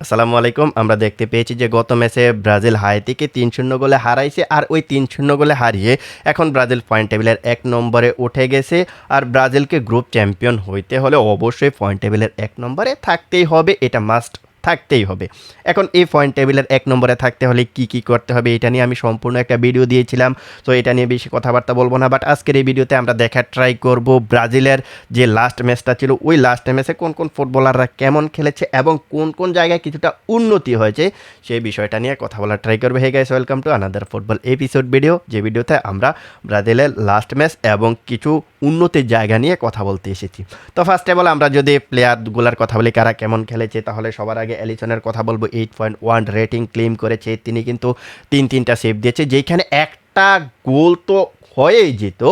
আসসালামু আলাইকুম। আমরা দেখতে পেয়েছি যে গত ম্যাচে ব্রাজিল হাইতিকে ৩-০ গোলে হারাইছে। আর ওই ৩-০ গোলে হারিয়ে এখন ব্রাজিল পয়েন্ট টেবিলের ১ নম্বরে উঠে গেছে। আর ব্রাজিলকে গ্রুপ চ্যাম্পিয়ন হইতে হলে অবশ্যই পয়েন্ট টেবিলের ১ নম্বরে থাকতেই হবে। এটা মাস্ট থাকতেই হবে। এখন এই পয়েন্ট টেবিলের ১ নম্বরে থাকতে হলে কি করতে হবে এটা নিয়ে আমি সম্পূর্ণ একটা ভিডিও দিয়েছিলাম। তো এটা নিয়ে বেশি কথাবার্তা বলবো না। বাট আজকের এই ভিডিওতে আমরা দেখার ট্রাই করব ব্রাজিলের যে লাস্ট ম্যাচটা ছিল ওই লাস্ট ম্যাচে কোন ফুটবলাররা কেমন খেলেছে এবং কোন জায়গায় কিছুটা উন্নতি হয়েছে সেই বিষয়টা নিয়ে কথা বলার ট্রাই করবে। Hey guys, welcome to another football episode video, যে ভিডিওতে আমরা ব্রাজিলের লাস্ট ম্যাচ এবং কিছু উন্নতির জায়গা নিয়ে কথা বলতে এসেছি। তো ফার্স্ট অফ অল আমরা যদি প্লেয়ারগুলোর কথা বলি কারা কেমন খেলেছে, তাহলে সবার আগে এলিসনের কথা বলবো। 8.1 রেটিং ক্লেম করেছে। তিনি কিন্তু তিনটা সেভ দিয়েছে, যেখানে একটা গোল তো হয়েই যেত,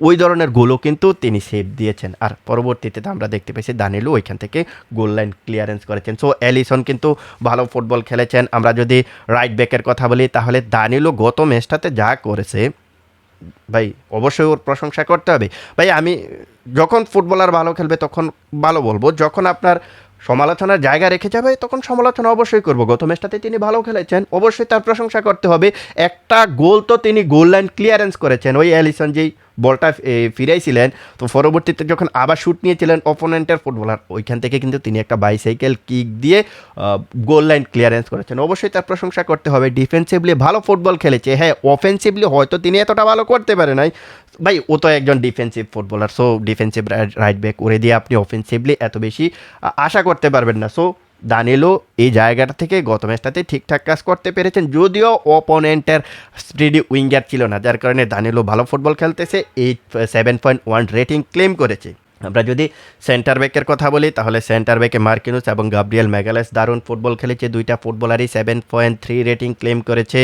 ওই ধরনের গোলও কিন্তু তিনি সেভ দিয়েছেন। আর পরবর্তীতে আমরা দেখতে পেয়েছি দানিলো ওইখান থেকে গোল লাইন ক্লিয়ারেন্স করেছেন। সো এলিসন কিন্তু ভালো ফুটবল খেলেছেন। আমরা যদি রাইট ব্যাকের কথা বলি তাহলে দানিলো গত ম্যাচটাতে যা করেছে ভাই, অবশ্যই ওর প্রশংসা করতে হবে। ভাই আমি যখন ফুটবলার ভালো খেলবে তখন ভালো বলবো, যখন আপনার সমালোচনার জায়গা রেখে যাবে তখন সমালোচনা অবশ্যই করবো। গত ম্যাচটাতে তিনি ভালো খেলেছেন, অবশ্যই তার প্রশংসা করতে হবে। একটা গোল তো তিনি গোল লাইন ক্লিয়ারেন্স করেছেন, ওই অ্যালিসন যেই বলটা ফিরাইছিলেন, তো পরবর্তীতে যখন আবার শ্যুট নিয়েছিলেন অপোনেন্টের ফুটবলার, ওইখান থেকে কিন্তু তিনি একটা বাইসাইকেল কিক দিয়ে গোল লাইন ক্লিয়ারেন্স করেছেন, অবশ্যই তার প্রশংসা করতে হবে। ডিফেন্সিভলি ভালো ফুটবল খেলেছে, হ্যাঁ অফেন্সিভলি হয়তো তিনি এতটা ভালো করতে পারে নাই। ভাই ও তো একজন defensive footballer, so defensive right back করে দিয়ে আপনি অফেন্সিভলি এত বেশি আশা করতে পারবেন না। সো দানিলো এই জায়গাটা থেকে গত ম্যাচটাতে ঠিকঠাক কাজ করতে পেরেছেন, যদিও অপোনেন্টের স্টেডি উইঙ্গার ছিল না, যার কারণে দানিলো ভালো ফুটবল খেলতেছে। 7.1 রেটিং ক্লেম করেছে। আমরা যদি সেন্টার ব্যাকের কথা বলি তাহলে সেন্টার ব্যাকে মার্কিনুস এবং গাব্রিয়েল ম্যাগালেস দারুণ ফুটবল খেলেছে। দুইটা ফুটবলারই 7.3 রেটিং ক্লেম করেছে,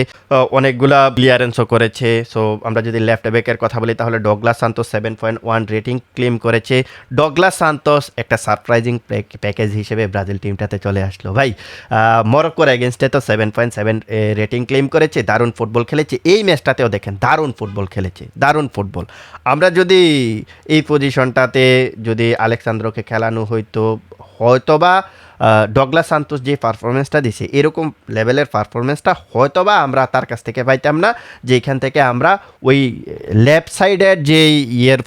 অনেকগুলা ক্লিয়ারেন্সও করেছে। সো আমরা যদি লেফট ব্যাকের কথা বলি তাহলে ডগলাস সান্তোস 7.1 রেটিং ক্লেম করেছে। ডগলাস সান্তোস একটা সারপ্রাইজিং প্যাকেজ হিসেবে ব্রাজিল টিমটাতে চলে আসলো। ভাই মরক্কোর এগেনস্টে তো 7.7 রেটিং ক্লেম করেছে, দারুণ ফুটবল খেলেছে। এই ম্যাচটাতেও দেখেন দারুণ ফুটবল খেলেছে, দারুণ ফুটবল। আমরা যদি এই পজিশনটাতে যদি আলেক্সান্দ্রোকে খেলানো হয়তোবা ডগলাস সান্তোস যে পারফরমেন্সটা দিছে এরকম লেভেলের পারফরমেন্সটা হয়তোবা আমরা তার কাছ থেকে পাইতাম না, যেখান থেকে আমরা ওই লেফট সাইডের যে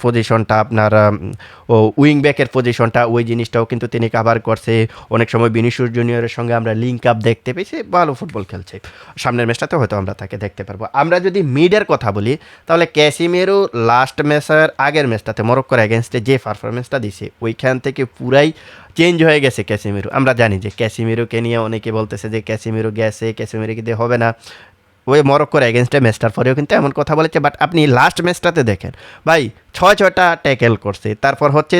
পজিশনটা আপনার উইং ব্যাকের পজিশনটা, ওই জিনিসটাও কিন্তু তিনি কাভার করছে। অনেক সময় ভিনিসিয়াস জুনিয়রের সঙ্গে আমরা লিঙ্ক আপ দেখতে পেয়েছি, ভালো ফুটবল খেলছে। সামনের ম্যাচটাতে হয়তো আমরা তাকে দেখতে পারবো। আমরা যদি মিডের কথা বলি তাহলে ক্যাসিমেরো লাস্ট ম্যাচের আগের ম্যাচটাতে মরক্কোর এগেনস্টে যে পারফরমেন্সটা দিছে ওইখান থেকে পুরাই চেঞ্জ হয়ে গেছে ক্যাসিমেরো। আমরা জানি যে ক্যাসিমেরোকে নিয়ে অনেকে বলতেছে যে ক্যাসিমেরো গেছে, ক্যাসিমেরোকে দিয়ে হবে না। ওই মরক্কোর এগেনস্টে ম্যাচটার পরেও কিন্তু এমন কথা বলেছে। বাট আপনি লাস্ট ম্যাচটাতে দেখেন ভাই, ছয়টা ট্যাকেল করছে, তারপর হচ্ছে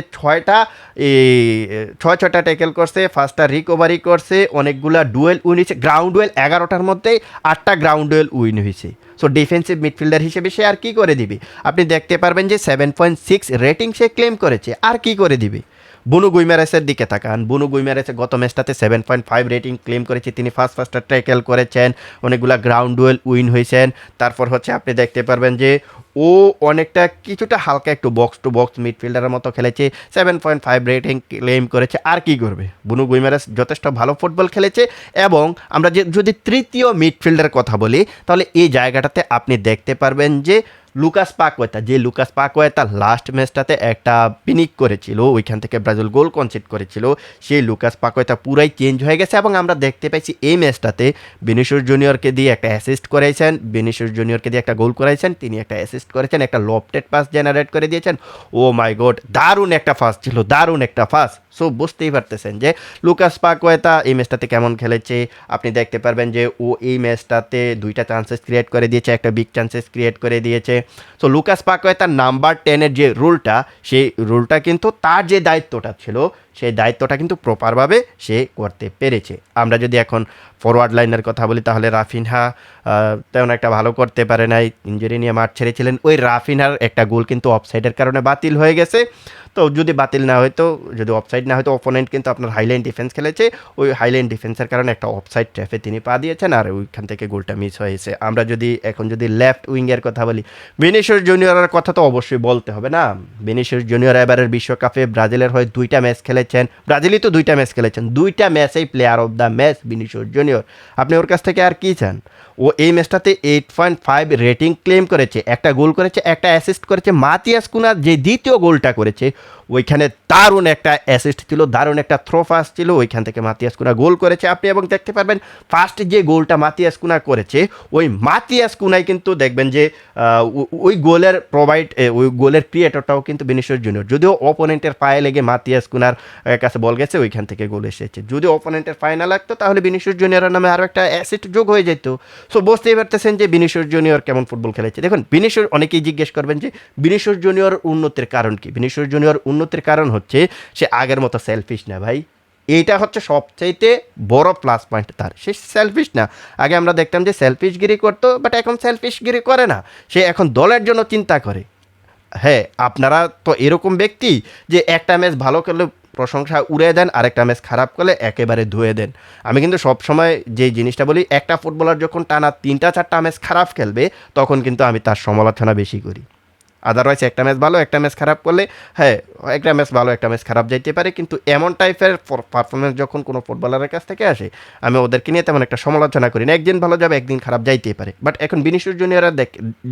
ছয়টা ট্যাকেল করছে, 5টা রিকভারি করছে, অনেকগুলা ডুয়েল উইন হয়েছে। গ্রাউন্ড ডুয়েল 11টার মধ্যেই 8টা গ্রাউন্ড ডুয়েল উইন হয়েছে। সো ডিফেন্সিভ মিডফিল্ডার হিসেবে সে আর কি করে দিবে? আপনি দেখতে পারবেন যে 7.6 রেটিং সে ক্লেম করেছে, আর কি করে দিবে? বুনো গুইমারেসের দিকে তাকান। বুনো গুইমারেসের গত ম্যাচটাতে 7.5 রেটিং ক্লেম করেছে। তিনি ফার্স্টটা ট্যাকেল করেছেন, অনেকগুলা গ্রাউন্ড ডুয়েল উইন হয়েছেন। তারপর হচ্ছে আপনি দেখতে পারবেন যে ও অনেকটা কিছুটা হালকা একটু বক্স টু বক্স মিডফিল্ডারের মতো খেলেছে, 7.5 রেটিং ক্লেম করেছে। আর কি করবে? বুনো গুইমারেস যথেষ্ট ভালো ফুটবল খেলেছে। এবং আমরা যদি তৃতীয় মিডফিল্ডারের কথা বলি তাহলে এই জায়গাটাতে আপনি দেখতে পারবেন যে লুকাস পাকুয়েতা লাস্ট ম্যাচটাতে একটা পিনিক করেছিল, ওইখান থেকে ব্রাজিল গোল কনসিড করেছিল। সেই লুকাস পাকুয়েতা পুরাই চেঞ্জ হয়ে গেছে। এবং আমরা দেখতে পাইছি এই ম্যাচটাতে ভিনিসিয়াস জুনিয়রকে দিয়ে একটা অ্যাসিস্ট করাইছেন, ভিনিসিয়াস জুনিয়রকে দিয়ে একটা গোল করাইছেন, তিনি একটা অ্যাসিস্ট করেছেন, একটা লফটেড পাস জেনারেট করে দিয়েছেন। ও মাই গড, দারুণ একটা পাস ছিল, দারুণ একটা পাস। সো বুঝতেই পারতেছেন যে লুকাস পাকুয়েতা এই ম্যাচটাতে কেমন খেলেছে। আপনি দেখতে পারবেন যে ও এই ম্যাচটাতে 2টা চান্সেস ক্রিয়েট করে দিয়েছে, একটা বিগ চান্সেস ক্রিয়েট করে দিয়েছে। সো লুকাস পাকুয়েতার নাম্বার 10-এর যে রুলটা, সেই রুলটা কিন্তু তার যে দায়িত্বটা ছিল সেই দায়িত্বটা কিন্তু প্রপারভাবে সে করতে পেরেছে। আমরা যদি এখন ফরওয়ার্ড লাইনের কথা বলি তাহলে রাফিনহা তেমন একটা ভালো করতে পারে নাই, ইঞ্জুরি নিয়ে মাঠ ছেড়েছিলেন। ওই রাফিনহার একটা গোল কিন্তু অফসাইডের কারণে বাতিল হয়ে গেছে। তো যদি বাতিল না হয়তো, যদি অফসাইড না হয়তো, অপোনেন্ট কিন্তু আপনার হাইলাইন ডিফেন্স খেলেছে, ওই হাইলাইন ডিফেন্সের কারণে একটা অফসাইড ট্র্যাপে তিনি পা দিয়েছেন আর ওইখান থেকে গোলটা মিস হয়েছে। আমরা এখন যদি লেফট উইংয়ের কথা বলি, ভিনিসিয়াস জুনিয়রের কথা তো অবশ্যই বলতে হবে না। ভিনিসিয়াস জুনিয়র এবারের বিশ্বকাপে ব্রাজিলের হয়ে 2টা ম্যাচ খেলেছে, খেলেছেন, ব্রাজিলই তো 2টা ম্যাচ খেলেছেন, 2টা ম্যাচেই player of the match Vinicius junior. আপনি ওর কাছ থেকে আর কী চান? ও এই ম্যাচটাতে 8.5 রেটিং ক্লেম করেছে, একটা গোল করেছে, একটা অ্যাসিস্ট করেছে। মাতিয়াস কুনার যে দ্বিতীয় গোলটা করেছে ওইখানে দারুণ একটা অ্যাসিস্ট ছিল, দারুণ একটা থ্রো পাস ছিল, ওইখান থেকে মাতিয়াস কুনা গোল করেছে আপনি। এবং দেখতে পারবেন ফার্স্ট যে গোলটা মাতিয়াস কুনা করেছে, ওই মাতিয়াস কুনাই কিন্তু দেখবেন যে ওই গোলের ওই গোলের ক্রিয়েটরটাও কিন্তু ভিনিসিয়াস জুনিয়র। যদিও অপোনেন্টের পায়ে লেগে মাতিয়াস কুনার কাছে বল গেছে, ওইখান থেকে গোল এসেছে। যদি অপোনেন্টের পায়ে না লাগতো তাহলে ভিনিসিয়াস জুনিয়রের নামে আরও একটা অ্যাসিস্ট যোগ হয়ে যেত। সো বুঝতেই পারতেছেন যে ভিনিসিয়াস জুনিয়র কেমন ফুটবল খেলেছে। দেখুন ভিনিসিয়াস, অনেকেই জিজ্ঞেস করবেন যে ভিনিসিয়াস জুনিয়র উন্নতির কারণ কি? ভিনিসিয়াস জুনিয়র উন্নতির কারণ হচ্ছে সে আগের মতো সেলফিশ না ভাই। এইটা হচ্ছে সবচাইতে বড় প্লাস পয়েন্ট তার। সে সেলফিশ না। আগে আমরা দেখতাম যে সেলফিশগিরি করতো, বাট এখন সেলফিশগিরি করে না। সে এখন দলের জন্য চিন্তা করে। হ্যাঁ, আপনারা তো এরকম ব্যক্তি যে একটা ম্যাচ ভালো করলে প্রশংসা উড়িয়ে দেন, আরেকটা ম্যাচ খারাপ করলে একেবারে ধুয়ে দেন। আমি কিন্তু সবসময় যে জিনিসটা বলি, একটা ফুটবলার যখন টানা 3টা-4টা ম্যাচ খারাপ খেলবে তখন কিন্তু আমি তার সমালোচনা বেশি করি। আদারওয়াইজ একটা ম্যাচ ভালো, একটা ম্যাচ খারাপ করলে, হ্যাঁ, একটা ম্যাচ ভালো, একটা ম্যাচ খারাপ যাইতে পারে, কিন্তু এমন টাইপের পারফরমেন্স যখন কোনো ফুটবলারের কাছ থেকে আসে আমি ওদেরকে নিয়ে তেমন একটা সমালোচনা করি না। একদিন ভালো যাবে, একদিন খারাপ যাইতেই পারে। বাট এখন ভিনিসিয়াস জুনিয়রের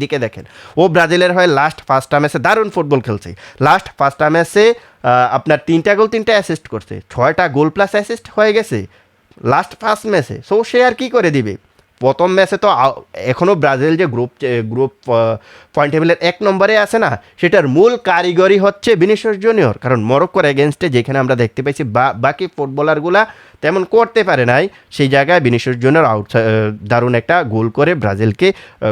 দিকে দেখেন, ও ব্রাজিলের হয়ে লাস্ট 5টা ম্যাচে দারুণ ফুটবল খেলছে। লাস্ট 5টা ম্যাচে আপনার 3টা গোল 3টা অ্যাসিস্ট করছে, 6টা গোল প্লাস অ্যাসিস্ট হয়ে গেছে লাস্ট 5 ম্যাচে। সো সে আর কী করে দিবে? প্রথম ম্যাচে তো এখনও ব্রাজিল যে গ্রুপ পয়েন্ট টেবিলের 1 নম্বরে আছে না, সেটার মূল কারিগরি হচ্ছে ভিনিসিয়াস জুনিয়র। কারণ মরক্কোর এগেনস্টে যেখানে আমরা দেখতে পাইছি বাকি ফুটবলারগুলা তেমন করতে পারে নাই, সেই জায়গায় ভিনিসিয়াস জুনিয়র দারুণ একটা গোল করে ব্রাজিলকে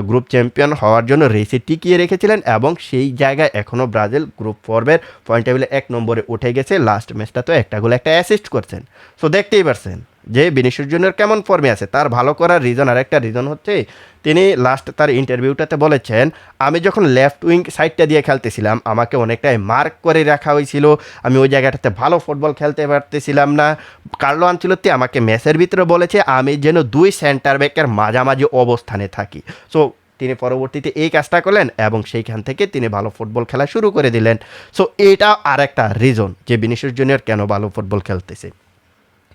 গ্রুপ চ্যাম্পিয়ন হওয়ার জন্য রেসে টিকিয়ে রেখেছিলেন। এবং সেই জায়গায় এখনও ব্রাজিল গ্রুপ পর্বের পয়েন্ট টেবিলে 1 নম্বরে উঠে গেছে। লাস্ট ম্যাচটা তো একটা গোল একটা অ্যাসিস্ট করছেন। সো দেখতেই পারছেন যে ভিনিসিয়াস জুনিয়র কেমন ফর্মে আছে। তার ভালো করার রিজন, আর একটা রিজন হচ্ছে তিনি লাস্ট তার ইন্টারভিউটাতে বলেছেন, আমি যখন লেফট উইং সাইডটা দিয়ে খেলতেছিলাম আমাকে অনেকটাই মার্ক করে রাখা হয়েছিল, আমি ওই জায়গাটাতে ভালো ফুটবল খেলতে পারতেছিলাম না। কার্লো আনচেলত্তি আমাকে ম্যাচের ভিতরে বলেছে আমি যেন 2 সেন্টার ব্যাকের মাঝামাঝি অবস্থানে থাকি। সো তিনি পরবর্তীতে এই কাজটা করলেন এবং সেইখান থেকে তিনি ভালো ফুটবল খেলা শুরু করে দিলেন। সো এটা আর একটা রিজন যে ভিনিসিয়াস জুনিয়র কেন ভালো ফুটবল খেলতেছে।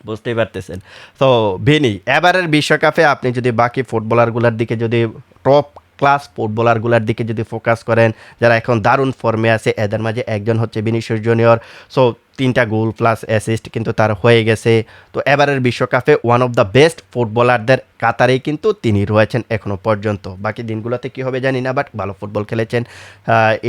বুঝতেই পারতেছেন। তো ভিনি, এবারের বিশ্বকাপে আপনি যদি বাকি ফুটবলারগুলোর দিকে, যদি টপ ক্লাস ফুটবলারগুলোর দিকে যদি ফোকাস করেন, যারা এখন দারুণ ফর্মে আছে, এদের মাঝে একজন হচ্ছে ভিনিসিয়াস জুনিয়র। সো 3টা গোল প্লাস অ্যাসিস্ট কিন্তু তার হয়ে গেছে। তো এবারের বিশ্বকাপে ওয়ান অফ দ্য বেস্ট ফুটবলারদের কাতারেই কিন্তু তিনি রয়েছেন এখনও পর্যন্ত। বাকি দিনগুলোতে কী হবে জানি না, বাট ভালো ফুটবল খেলেছেন।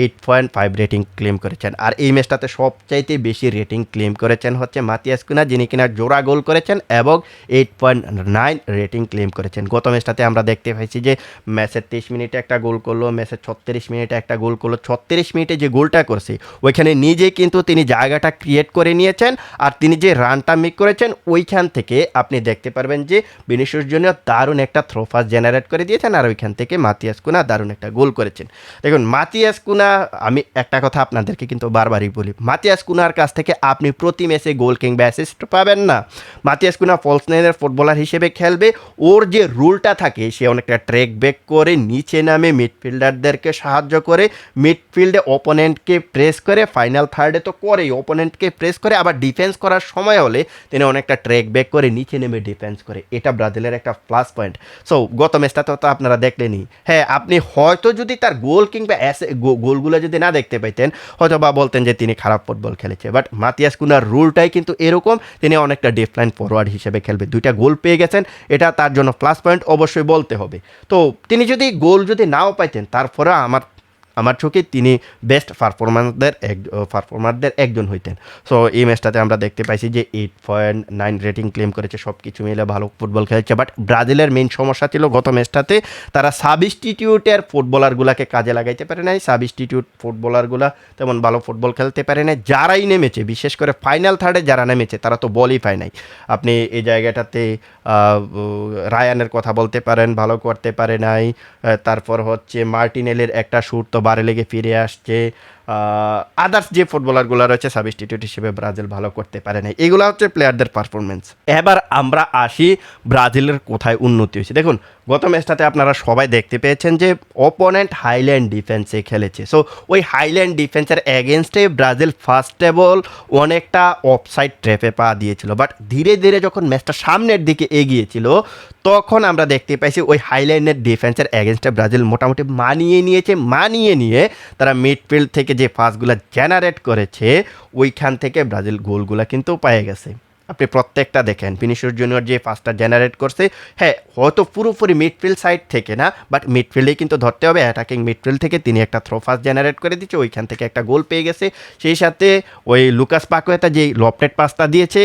8.5 রেটিং ক্লেম করেছেন। আর এই ম্যাচটাতে সবচাইতে বেশি রেটিং ক্লেম করেছেন হচ্ছে মাতিয়াস কুনা, যিনি কিনা জোড়া গোল করেছেন এবং 8.9 রেটিং ক্লেম করেছেন। গত ম্যাচটাতে আমরা দেখতে পাইছি যে ম্যাচের 23 মিনিটে একটা গোল করলো, ম্যাচের 36 মিনিটে একটা গোল করলো। 36 মিনিটে যে গোলটা করছে ওইখানে নিজেই কিন্তু তিনি জায়গাটা ক্রিয়েট করে নিয়েছেন। আর তিনি যে রানটা মেক করেছেন ওইখান থেকে আপনি দেখতে পারবেন যে ভিনিসিয়াস জুনিয়র দারুণ একটা থ্রো পাস জেনারেট করে দিয়েছেন, আর ওইখান থেকে মাতিয়াস কুনা দারুণ একটা গোল করেছেন। দেখুন মাতিয়াস কুনা, আমি একটা কথা আপনাদেরকে কিন্তু বারবারই বলি, মাতিয়াস কুনার কাছ থেকে আপনি প্রতি ম্যাচে গোল কিংবা অ্যাসিস্ট পাবেন না। মাতিয়াস কুনা ফলস নাইনের ফুটবলার হিসেবে খেলবে। ওর যে রুলটা থাকে, সে অনেকটা ট্র্যাক ব্যাক করে নিচে নামে মিডফিল্ডারদেরকে সাহায্য করে, মিডফিল্ডে অপোনেন্টকে প্রেস করে, ফাইনাল থার্ডে তো করেই, অপোনেন্টকে প্রেস করে, আবার ডিফেন্স করার সময় হলে তিনি অনেকটা ট্র্যাক ব্যাক করে নিচে নেমে ডিফেন্স করে। এটা ব্রাজিলের একটা প্লাস পয়েন্ট। সো গত ম্যাচটা তো আপনারা দেখলেনই। হ্যাঁ, আপনি হয়তো যদি তার গোল কিংবা গোলগুলো যদি না দেখতে পাইতেন, হয়তো বা বলতেন যে তিনি খারাপ ফুটবল খেলেছে। বাট মাতিয়াস কুনার রুলটাই কিন্তু এরকম, তিনি অনেকটা ডিফারেন্ট ফরওয়ার্ড হিসেবে খেলবে। 2টা গোল পেয়ে গেছেন, এটা তার জন্য প্লাস পয়েন্ট অবশ্যই বলতে হবে। তো তিনি যদি গোল যদি নাও পাইতেন, তারপরে আমার চোখে তিনি বেস্ট পারফরমারদের একজন হইতেন। সো এই ম্যাচটাতে আমরা দেখতে পাইছি যে 8.9 রেটিং ক্লেম করেছে, সব কিছু মিলে ভালো ফুটবল খেলেছে। বাট ব্রাজিলের মেইন সমস্যা ছিল গত ম্যাচটাতে তারা সাবস্টিটিউটের ফুটবলারগুলোকে কাজে লাগাইতে পারে নাই। সাবস্টিটিউট ফুটবলারগুলো তেমন ভালো ফুটবল খেলতে পারে নাই। যারাই নেমেছে, বিশেষ করে ফাইনাল থার্ডে যারা নেমেছে, তারা তো বলই পায় নাই। আপনি এই জায়গাটাতে রায়ানের কথা বলতে পারেন, ভালো করতে পারে নাই। তারপর হচ্ছে মার্টিনেলের একটা শুট তো বারে লেগে ফিরে আসছে। আদার্স যে ফুটবলারগুলো রয়েছে সাবস্টিটিউট হিসেবে ব্রাজিল ভালো করতে পারে নাই। এগুলো হচ্ছে প্লেয়ারদের পারফরমেন্স। এবার আমরা আসি ব্রাজিলের কোথায় উন্নতি হয়েছে। দেখুন গত ম্যাচটাতে আপনারা সবাই দেখতে পেয়েছেন যে অপোনেন্ট হাইল্যান্ড ডিফেন্সে খেলেছে। সো ওই হাইল্যান্ড ডিফেন্সের এগেনস্টে ব্রাজিল ফার্স্ট অফ অল অনেকটা অফসাইড ট্র্যাপে পা দিয়েছিল, বাট ধীরে ধীরে যখন ম্যাচটা সামনের দিকে এগিয়েছিল তখন আমরা দেখতে পাইছি ওই হাইল্যান্ডের ডিফেন্সের এগেনস্টে ব্রাজিল মোটামুটি মানিয়ে নিয়ে তারা মিডফিল্ড থেকে যে পাসগুলো জেনারেট করেছে ওইখান থেকে ব্রাজিল গোলগুলো কিন্তু পেয়ে গেছে। আপনি প্রত্যেকটা দেখেন ভিনিসিয়াস জুনিয়র যে পাসটা জেনারেট করছে, হ্যাঁ হয়তো পুরোপুরি মিডফিল্ড সাইড থেকে না, বাট মিডফিল্ডেই কিন্তু ধরতে হবে, অ্যাটাকিং মিডফিল্ড থেকে তিনি একটা থ্রো পাস জেনারেট করে দিচ্ছে, ওইখান থেকে একটা গোল পেয়ে গেছে। সেই সাথে ওই লুকাস পাকুয়েতা যেই লফটেড পাসটা দিয়েছে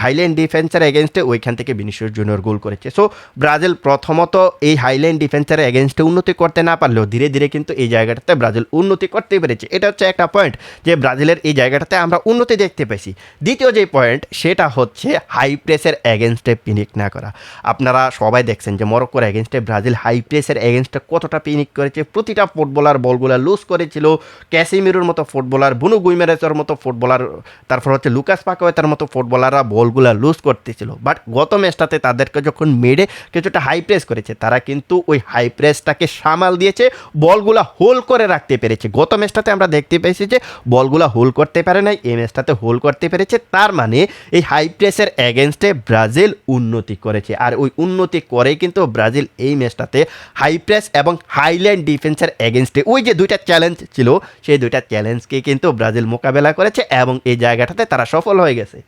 হাইল্যান্ড ডিফেন্সের এগেনস্টে, ওইখান থেকে ভিনিসিয়াস জুনিয়র গোল করেছে। সো ব্রাজিল প্রথমত এই হাইল্যান্ড ডিফেন্সের এগেনস্টে উন্নতি করতে না পারলেও ধীরে ধীরে কিন্তু এই জায়গাটাতে ব্রাজিল উন্নতি করতে পেরেছে। এটা হচ্ছে একটা পয়েন্ট যে ব্রাজিলের এই জায়গাটাতে আমরা উন্নতি দেখতে পেয়েছি। দ্বিতীয় যে পয়েন্ট সেটা হচ্ছে হাই প্রেসের এগেনস্টে পিনিক না করা। আপনারা সবাই দেখছেন যে মরক্কোর এগেনস্টে ব্রাজিল হাই প্রেসের এগেনস্টে কতটা পিনিক করেছে। প্রতিটা ফুটবলার বলগুলা লুজ করেছিল। ক্যাসিমিরোর মতো ফুটবলার, বুনো গুইমেরেসের মতো ফুটবলার, তারপর হচ্ছে লুকাস পাকুয়েতার মতো ফুটবলাররা বলগুলা লুজ করতেছিল। বাট গত ম্যাচটাতে তাদেরকে যখন মেডে কিছুটা হাই প্রেস করেছে তারা কিন্তু ওই হাই প্রেসটাকে সামাল দিয়েছে, বলগুলা হোল করে রাখতে পেরেছে। গত ম্যাচটাতে আমরা দেখতে পেয়েছি যে বলগুলা হোল করতে পারে নাই, এই ম্যাচটাতে হোল করতে পেরেছে। তার মানে এই হাই প্রেসের এগেনস্টে ব্রাজিল উন্নতি করেছে, আর ওই উন্নতি করেই কিন্তু ব্রাজিল এই ম্যাচটাতে হাই প্রেস এবং হাইল্যান্ড ডিফেন্সের এগেনস্টে ওই যে দুইটা চ্যালেঞ্জ ছিল সেই দুইটা চ্যালেঞ্জকে কিন্তু ব্রাজিল মোকাবেলা করেছে এবং এই জায়গাটাতে তারা সফল হয়ে গেছে।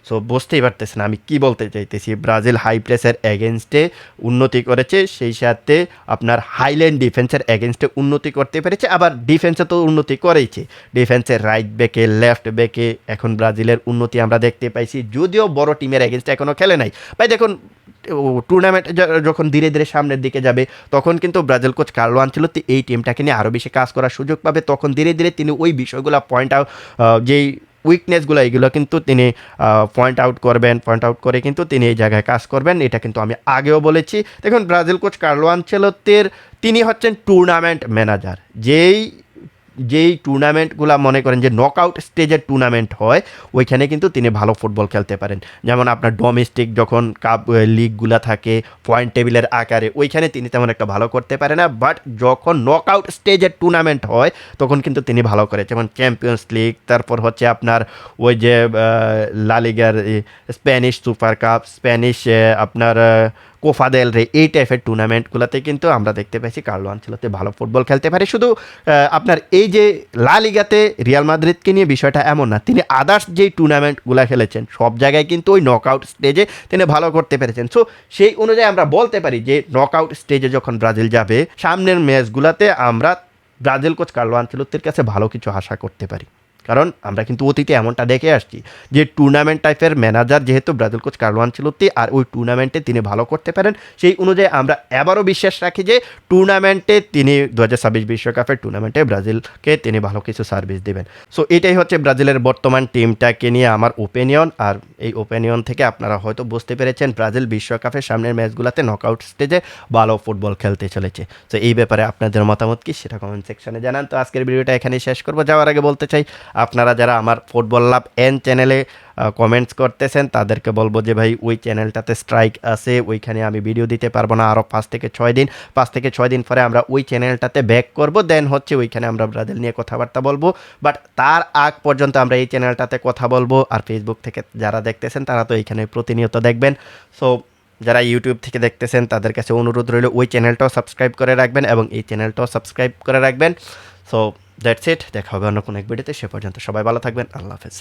সো বুঝতেই পারতেছেন আমি কি বলতে চাইতেছি। ব্রাজিল হাই প্রেসের এগেনস্টে উন্নতি করেছে, সেই সাথে আপনার হাইল্যান্ড ডিফেন্সের এগেনস্টে উন্নতি করতে পেরেছে, আবার ডিফেন্সে তো উন্নতি করেইছে। ডিফেন্সের রাইট ব্যাকে, লেফট ব্যাকে এখন ব্রাজিলের উন্নতি আমরা দেখতে পাইছি, যদিও বড় টিমের এগেনস্টে এখনও খেলে নাই। ভাই দেখুন টুর্নামেন্ট যখন ধীরে ধীরে সামনের দিকে যাবে তখন কিন্তু ব্রাজিল কোচ কার্লো আনচেলত্তি এই টিমটাকে নিয়ে আরও বেশি কাজ করার সুযোগ পাবে। তখন ধীরে ধীরে তিনি ওই বিষয়গুলো পয়েন্ট আউট, যেই উইকনেসগুলো এগুলো কিন্তু তিনি পয়েন্ট আউট করে কিন্তু তিনি এই জায়গায় কাজ করবেন। এটা কিন্তু আমি আগেও বলেছি। দেখুন ব্রাজিল কোচ কার্লো আনচেলত্তির তিনি হচ্ছেন টুর্নামেন্ট ম্যানেজার। যেই টুর্নামেন্টগুলো মনে করেন যে নকআউট স্টেজের টুর্নামেন্ট হয় ওইখানে কিন্তু তিনি ভালো ফুটবল খেলতে পারেন। যেমন আপনার ডোমেস্টিক যখন কাপ লিগগুলো থাকে পয়েন্ট টেবিলের আকারে ওইখানে তিনি তেমন একটা ভালো করতে পারে না, বাট যখন নকআউট স্টেজের টুর্নামেন্ট হয় তখন কিন্তু তিনি ভালো করে। যেমন চ্যাম্পিয়ন্স লিগ, তারপর হচ্ছে আপনার ওই যে লা লিগার স্প্যানিশ সুপার কাপ, স্প্যানিশ আপনার কোপা দেল রে, এই টাইপের টুর্নামেন্টগুলোতে কিন্তু আমরা দেখতে পাইছি কার্লো আনচেলত্তি ভালো ফুটবল খেলতে পারে। শুধু আপনার এই যে লা লিগাতে রিয়াল মাদ্রিদকে নিয়ে বিষয়টা এমন না, তিনি আদার্স যেই টুর্নামেন্টগুলো খেলেছেন সব জায়গায় কিন্তু ওই নকআউট স্টেজে তিনি ভালো করতে পেরেছেন। সো সেই অনুযায়ী আমরা বলতে পারি যে নকআউট স্টেজে যখন ব্রাজিল যাবে সামনের ম্যাচগুলোতে আমরা ব্রাজিল কোচ কার্লো আনচেলত্তির কাছে ভালো কিছু আশা করতে পারি। কারণ আমরা কিন্তু অতীতে এমনটা দেখে আসছি যে টুর্নামেন্ট টাইপের ম্যানেজার যেহেতু ব্রাজিল কোচ কার্লো আনচেলত্তি, আর ওই টুর্নামেন্টে তিনি ভালো করতে পারেন। সেই অনুযায়ী আমরা এবারও বিশ্বাস রাখি যে টুর্নামেন্টে তিনি 2026 বিশ্বকাপের টুর্নামেন্টে ব্রাজিলকে তিনি ভালো কিছু সার্ভিস দেবেন। সো এটাই হচ্ছে ব্রাজিলের বর্তমান টিমটাকে নিয়ে আমার ওপিনিয়ন। আর এই ওপিনিয়ন থেকে আপনারা হয়তো বুঝতে পেরেছেন ব্রাজিল বিশ্বকাপের সামনের ম্যাচগুলোতে নকআউট স্টেজে ভালো ফুটবল খেলতে চলেছে। তো এই ব্যাপারে আপনাদের মতামত কি সেটা কমেন্ট সেকশনে জানান। তো আজকের ভিডিওটা এখানেই শেষ করবো। যাওয়ার আগে বলতে চাই আপনারা যারা আমার ফুটবল লাভ এন চ্যানেলে কমেন্টস করতেছেন তাদেরকে বলবো যে ভাই ওই চ্যানেলটাতে স্ট্রাইক আছে, ওইখানে আমি ভিডিও দিতে পারবো না আরও 5 থেকে 6 দিন পরে আমরা ওই চ্যানেলটাতে ব্যাক করব, দেন হচ্ছে ওইখানে আমরা ব্রাজিল নিয়ে কথাবার্তা বলবো। বাট তার আগ পর্যন্ত আমরা এই চ্যানেলটাতে কথা বলবো। আর ফেসবুক থেকে যারা দেখতেছেন তারা তো এইখানে প্রতিনিয়ত দেখবেন। সো যারা ইউটিউব থেকে দেখতেছেন তাদের কাছে অনুরোধ রইল ওই চ্যানেলটাও সাবস্ক্রাইব করে রাখবেন এবং এই চ্যানেলটাও সাবস্ক্রাইব করে রাখবেন। সো দ্যাটস ইট, দেখা হবে অন্য কোনো এক ভিডিওতে। সে পর্যন্ত সবাই ভালো থাকবেন। আল্লাহ হাফেজ।